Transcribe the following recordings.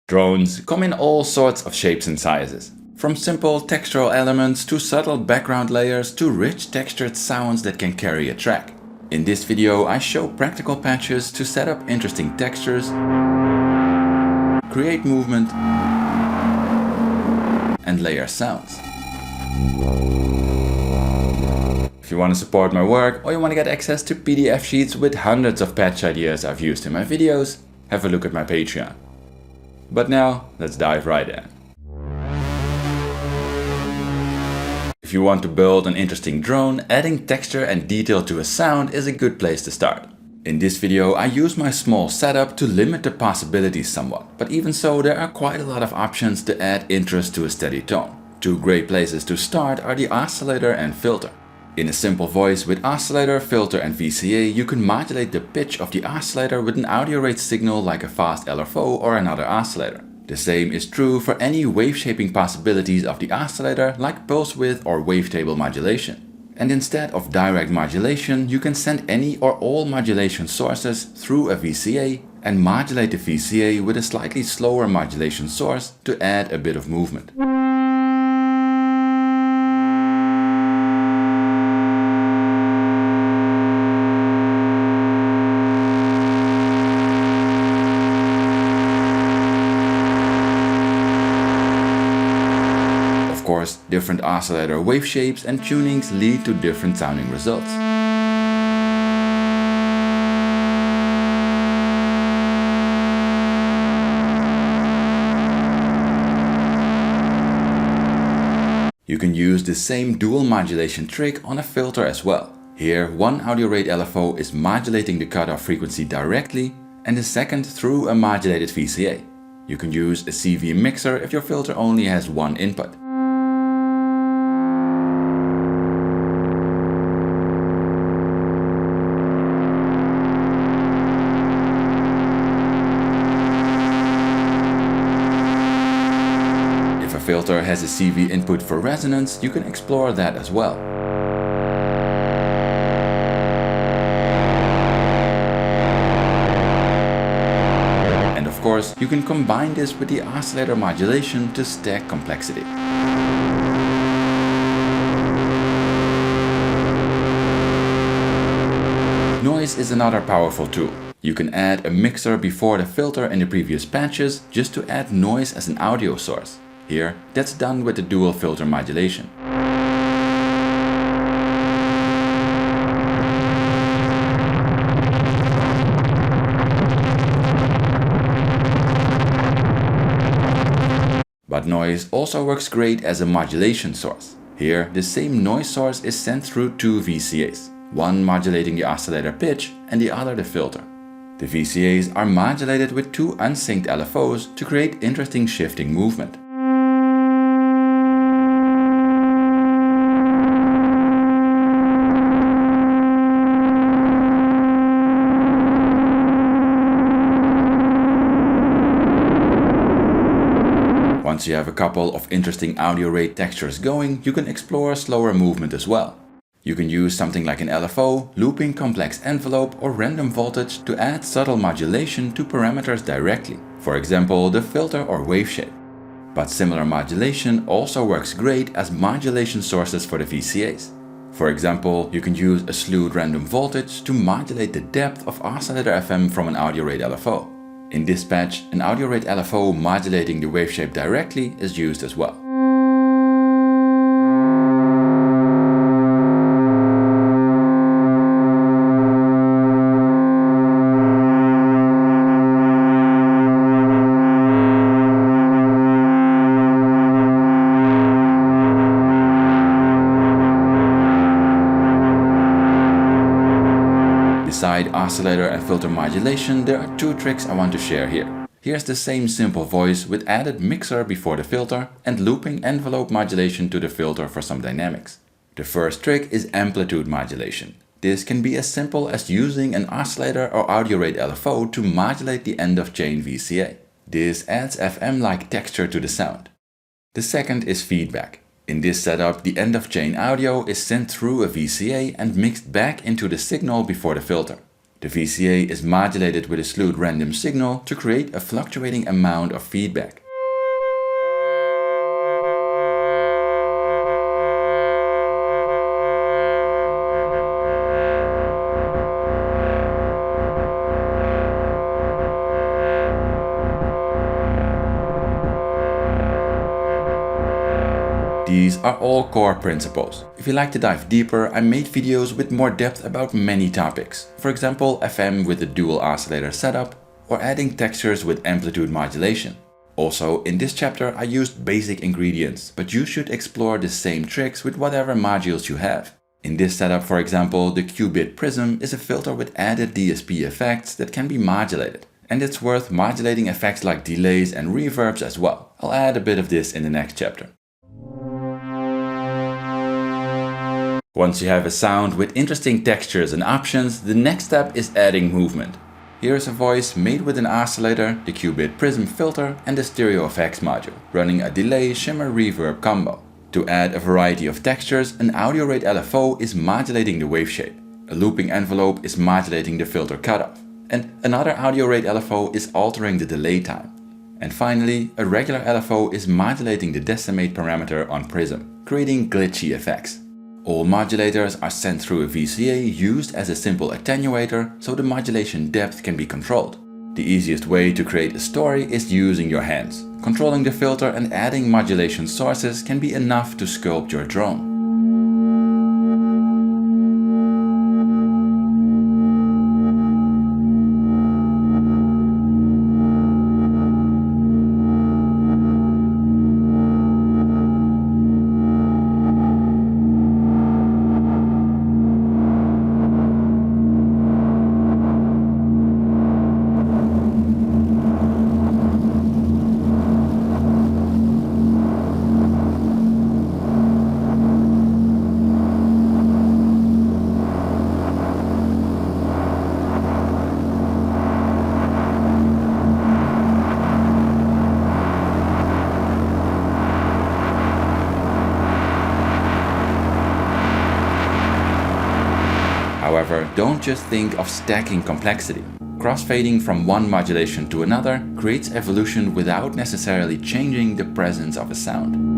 Drones come in all sorts of shapes and sizes. From simple textural elements to subtle background layers to rich textured sounds that can carry a track. In this video I show practical patches to set up interesting textures, create movement and layer sounds. If you want to support my work or you want to get access to PDF sheets with hundreds of patch ideas I've used in my videos, have a look at my Patreon. But now, let's dive right in. If you want to build an interesting drone, adding texture and detail to a sound is a good place to start. In this video I use my small setup to limit the possibilities somewhat, but even so there are quite a lot of options to add interest to a steady tone. Two great places to start are the oscillator and filter. In a simple voice with oscillator, filter and VCA, you can modulate the pitch of the oscillator with an audio rate signal like a fast LFO or another oscillator. The same is true for any wave shaping possibilities of the oscillator like pulse width or wavetable modulation. And instead of direct modulation, you can send any or all modulation sources through a VCA and modulate the VCA with a slightly slower modulation source to add a bit of movement. Of course, different oscillator wave shapes and tunings lead to different sounding results. You can use the same dual modulation trick on a filter as well. Here, one audio rate LFO is modulating the cutoff frequency directly and the second through a modulated VCA. You can use a CV mixer if your filter only has one input. If a filter has a CV input for resonance, you can explore that as well. And of course, you can combine this with the oscillator modulation to stack complexity. Noise is another powerful tool. You can add a mixer before the filter in the previous patches just to add noise as an audio source. Here, that's done with the dual filter modulation. But noise also works great as a modulation source. Here, the same noise source is sent through two VCAs, one modulating the oscillator pitch and the other the filter. The VCAs are modulated with two unsynced LFOs to create interesting shifting movement. Once you have a couple of interesting audio rate textures going, you can explore slower movement as well. You can use something like an LFO, looping complex envelope or random voltage to add subtle modulation to parameters directly, for example the filter or wave shape. But similar modulation also works great as modulation sources for the VCAs. For example, you can use a slewed random voltage to modulate the depth of oscillator FM from an audio rate LFO. In this patch, an audio rate LFO modulating the wave shape directly is used as well. Beside oscillator and filter modulation, there are two tricks I want to share here. Here's the same simple voice with added mixer before the filter and looping envelope modulation to the filter for some dynamics. The first trick is amplitude modulation. This can be as simple as using an oscillator or audio rate LFO to modulate the end of chain VCA. This adds FM-like texture to the sound. The second is feedback. In this setup, the end-of-chain audio is sent through a VCA and mixed back into the signal before the filter. The VCA is modulated with a slewed random signal to create a fluctuating amount of feedback. These are all core principles. If you like to dive deeper, I made videos with more depth about many topics. For example, FM with a dual oscillator setup, or adding textures with amplitude modulation. Also, in this chapter I used basic ingredients, but you should explore the same tricks with whatever modules you have. In this setup, for example, the qubit prism is a filter with added DSP effects that can be modulated. And it's worth modulating effects like delays and reverbs as well. I'll add a bit of this in the next chapter. Once you have a sound with interesting textures and options, the next step is adding movement. Here is a voice made with an oscillator, the qubit prism filter and the stereo effects module, running a delay shimmer reverb combo. To add a variety of textures, an audio rate LFO is modulating the wave shape. A looping envelope is modulating the filter cutoff. And another audio rate LFO is altering the delay time. And finally, a regular LFO is modulating the decimate parameter on prism, creating glitchy effects. All modulators are sent through a VCA used as a simple attenuator, so the modulation depth can be controlled. The easiest way to create a story is using your hands. Controlling the filter and adding modulation sources can be enough to sculpt your drone. However, don't just think of stacking complexity. Crossfading from one modulation to another creates evolution without necessarily changing the presence of a sound.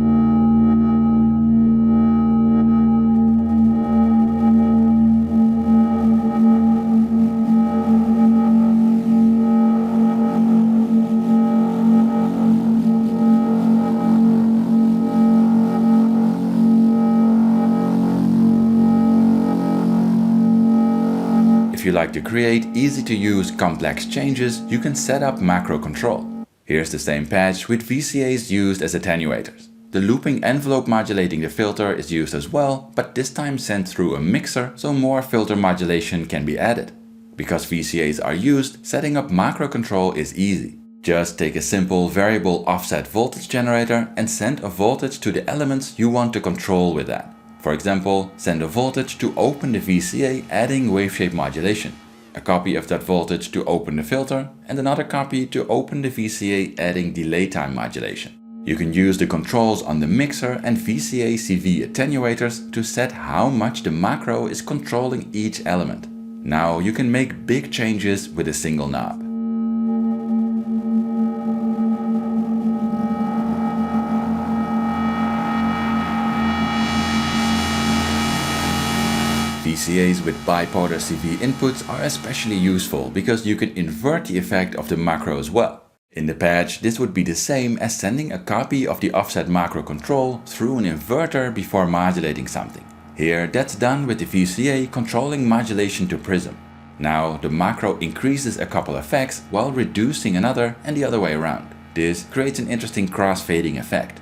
If you like to create easy-to-use complex changes, you can set up macro control. Here's the same patch with VCAs used as attenuators. The looping envelope modulating the filter is used as well, but this time sent through a mixer, so more filter modulation can be added. Because VCAs are used, setting up macro control is easy. Just take a simple variable offset voltage generator and send a voltage to the elements you want to control with that. For example, send a voltage to open the VCA adding waveshape modulation, a copy of that voltage to open the filter, and another copy to open the VCA adding delay time modulation. You can use the controls on the mixer and VCA CV attenuators to set how much the macro is controlling each element. Now you can make big changes with a single knob. VCAs with bipolar CV inputs are especially useful because you can invert the effect of the macro as well. In the patch, this would be the same as sending a copy of the offset macro control through an inverter before modulating something. Here, that's done with the VCA controlling modulation to prism. Now, the macro increases a couple effects while reducing another and the other way around. This creates an interesting cross-fading effect.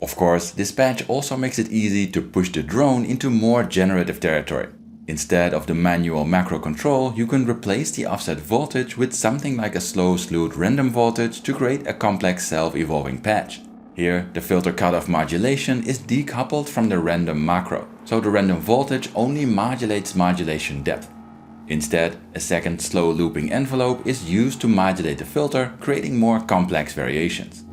Of course, this patch also makes it easy to push the drone into more generative territory. Instead of the manual macro control, you can replace the offset voltage with something like a slow slewed random voltage to create a complex self-evolving patch. Here, the filter cutoff modulation is decoupled from the random macro, so the random voltage only modulates modulation depth. Instead, a second slow looping envelope is used to modulate the filter, creating more complex variations.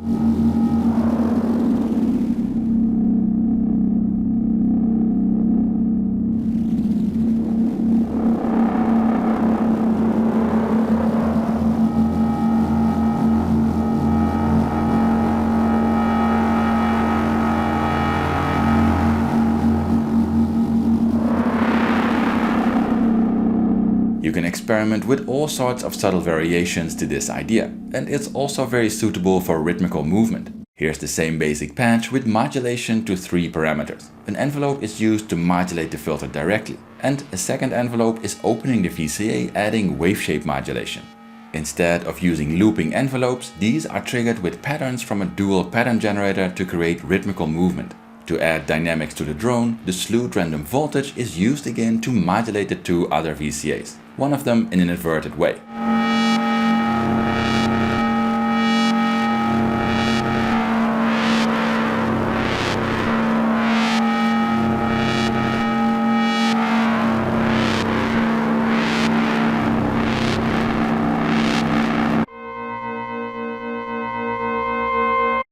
You can experiment with all sorts of subtle variations to this idea, and it's also very suitable for rhythmical movement. Here's the same basic patch with modulation to 3 parameters. An envelope is used to modulate the filter directly, and a second envelope is opening the VCA, adding wave shape modulation. Instead of using looping envelopes, these are triggered with patterns from a dual pattern generator to create rhythmical movement. To add dynamics to the drone, the slewed random voltage is used again to modulate the 2 other VCAs, one of them in an inverted way.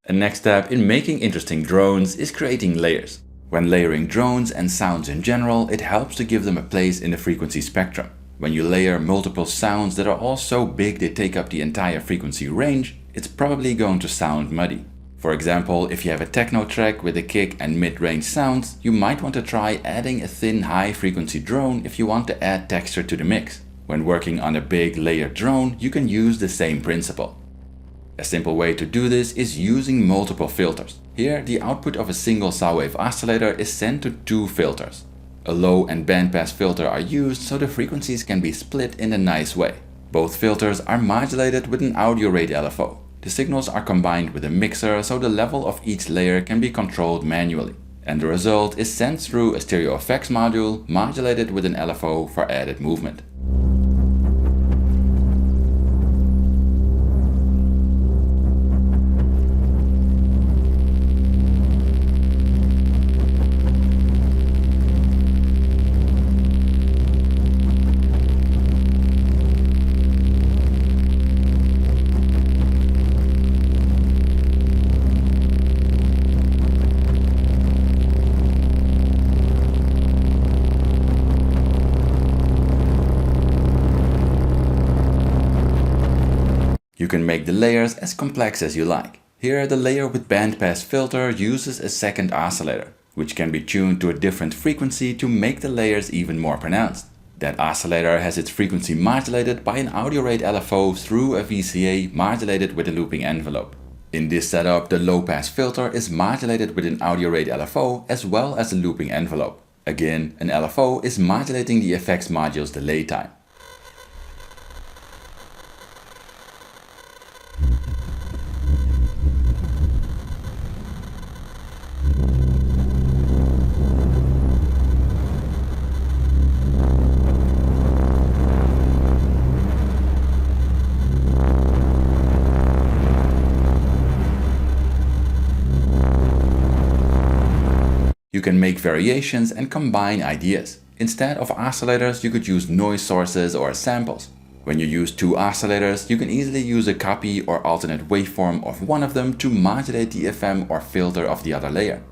The next step in making interesting drones is creating layers. When layering drones and sounds in general, it helps to give them a place in the frequency spectrum. When you layer multiple sounds that are all so big they take up the entire frequency range, it's probably going to sound muddy. For example, if you have a techno track with a kick and mid-range sounds, you might want to try adding a thin high-frequency drone if you want to add texture to the mix. When working on a big layered drone, you can use the same principle. A simple way to do this is using multiple filters. Here, the output of a single saw wave oscillator is sent to 2 filters. A low and bandpass filter are used so the frequencies can be split in a nice way. Both filters are modulated with an audio rate LFO. The signals are combined with a mixer so the level of each layer can be controlled manually. And the result is sent through a stereo effects module modulated with an LFO for added movement. You can make the layers as complex as you like. Here, the layer with bandpass filter uses a second oscillator, which can be tuned to a different frequency to make the layers even more pronounced. That oscillator has its frequency modulated by an audio rate LFO through a VCA modulated with a looping envelope. In this setup, the low-pass filter is modulated with an audio rate LFO as well as a looping envelope. Again, an LFO is modulating the effects module's delay time. You can make variations and combine ideas. Instead of oscillators, you could use noise sources or samples. When you use 2 oscillators, you can easily use a copy or alternate waveform of one of them to modulate the FM or filter of the other layer.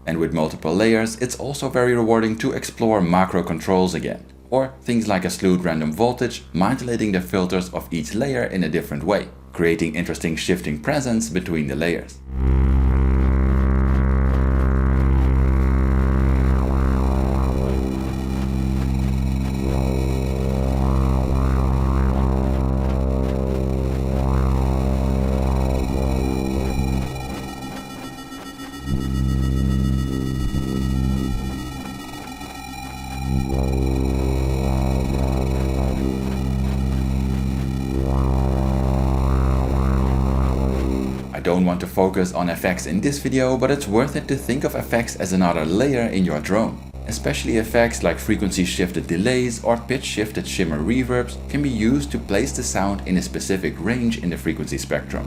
And with multiple layers, it's also very rewarding to explore macro controls again, or things like a slewed random voltage modulating the filters of each layer in a different way, creating interesting shifting presence between the layers. I don't want to focus on effects in this video, but it's worth it to think of effects as another layer in your drone. Especially effects like frequency shifted delays or pitch shifted shimmer reverbs can be used to place the sound in a specific range in the frequency spectrum.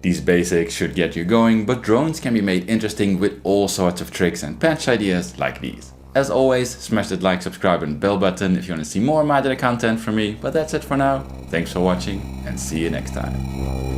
These basics should get you going, but drones can be made interesting with all sorts of tricks and patch ideas like these. As always, smash that like, subscribe and bell button if you want to see more modular content from me, but that's it for now. Thanks for watching and see you next time.